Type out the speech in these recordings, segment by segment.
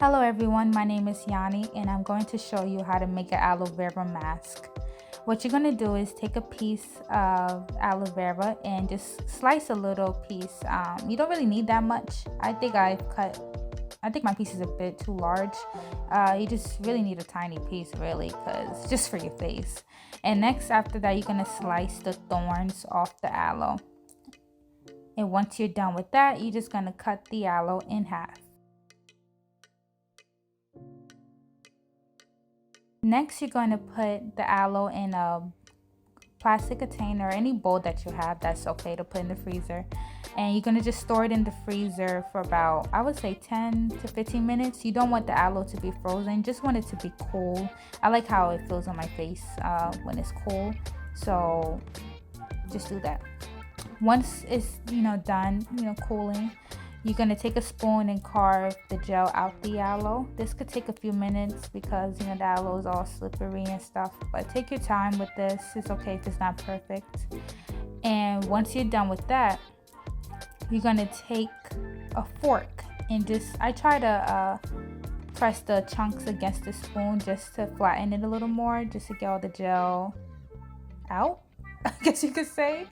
Hello everyone, my name is Yani and I'm going to show you how to make an aloe vera mask. What you're going to do is take a piece of aloe vera and just slice a little piece. You don't really need that much. I think my piece is a bit too large. You just really need a tiny piece really, because just for your face. And next, after that, you're going to slice the thorns off the aloe. And once you're done with that, you're just going to cut the aloe in half. Next, you're going to put the aloe in a plastic container or any bowl that you have that's okay to put in the freezer. And you're going to just store it in the freezer for about, I would say 10 to 15 minutes. You don't want the aloe to be frozen, just want it to be cool. I like how it feels on my face when it's cool. So just do that. Once it's done cooling, you're going to take a spoon and carve the gel out the aloe. This could take a few minutes because the aloe is all slippery and stuff, but take your time with this. It's okay if it's not perfect. And once you're done with that, you're going to take a fork and I try to press the chunks against the spoon just to flatten it a little more, just to get all the gel out, I guess you could say.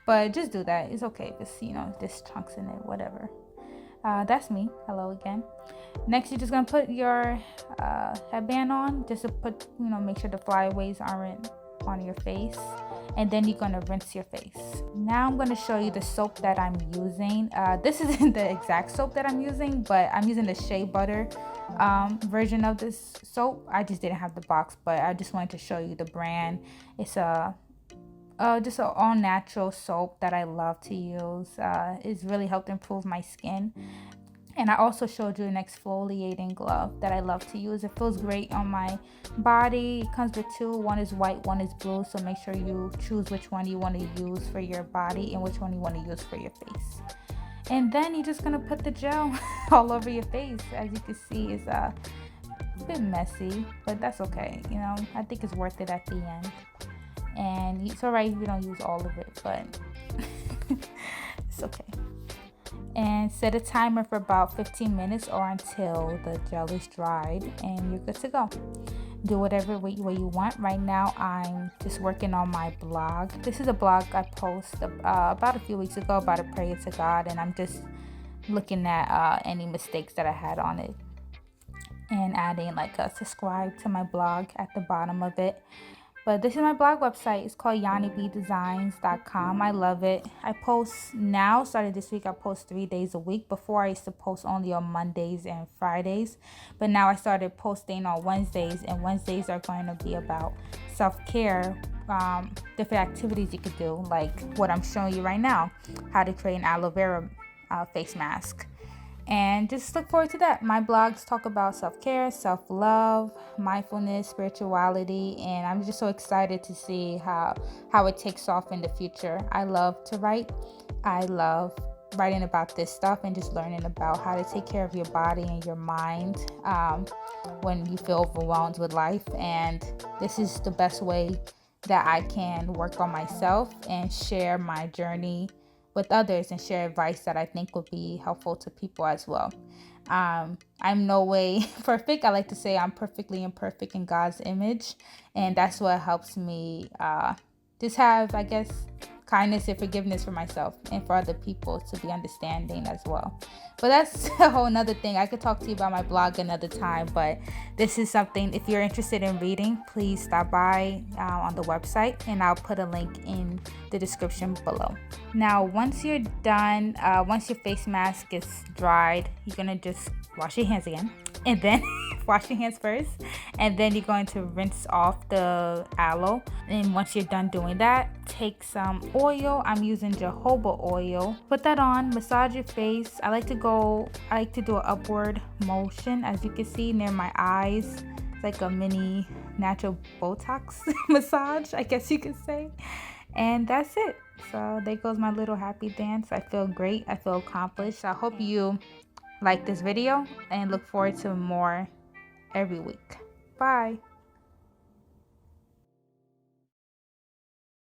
But just do that. It's okay if it's there's chunks in it, whatever. That's me. Hello again. Next, you're just gonna put your headband on, just to make sure the flyaways aren't on your face, and then you're gonna rinse your face. Now I'm gonna show you the soap that I'm using. This isn't the exact soap that I'm using, but I'm using the shea butter version of this soap. I just didn't have the box, but I just wanted to show you the brand. It's just an all-natural soap that I love to use. It's really helped improve my skin. And I also showed you an exfoliating glove that I love to use. It feels great on my body. It comes with two. One is white, one is blue. So make sure you choose which one you want to use for your body and which one you want to use for your face. And then you're just going to put the gel all over your face. As you can see, it's a bit messy, but that's okay. I think it's worth it at the end. And it's alright if you don't use all of it, but it's okay. And set a timer for about 15 minutes or until the gel is dried, and you're good to go. Do whatever way you want. Right now I'm just working on my blog. This is a blog I posted about a few weeks ago about a prayer to God, and I'm just looking at any mistakes that I had on it and adding like a subscribe to my blog at the bottom of it. But this is my blog website. It's called yanibdesigns.com. I love it. I post now, started this week, I post 3 days a week. Before I used to post only on Mondays and Fridays. But now I started posting on Wednesdays, and Wednesdays are going to be about self-care, different activities you could do, like what I'm showing you right now, how to create an aloe vera face mask. And just look forward to that. My blogs talk about self-care, self-love, mindfulness, spirituality, and I'm just so excited to see how it takes off in the future. I love to write. I love writing about this stuff and just learning about how to take care of your body and your mind when you feel overwhelmed with life. And this is the best way that I can work on myself and share my journey with others and share advice that I think would be helpful to people as well. I'm no way perfect. I like to say I'm perfectly imperfect in God's image, and that's what helps me just have, I guess, kindness and forgiveness for myself and for other people to be understanding as well. But that's a whole nother thing. I could talk to you about my blog another time, but this is something, if you're interested in reading, please stop by on the website, and I'll put a link in the description below. Now, once you're done, once your face mask is dried, you're gonna just wash your hands again, and then wash your hands first, and then you're going to rinse off the aloe. And once you're done doing that, take some oil. I'm using jojoba oil. Put that on, massage your face. I like to do an upward motion, as you can see near my eyes. It's like a mini natural Botox massage, I guess you could say. And that's it. So there goes my little happy dance. I feel great. I feel accomplished. I hope you like this video and look forward to more every week. Bye.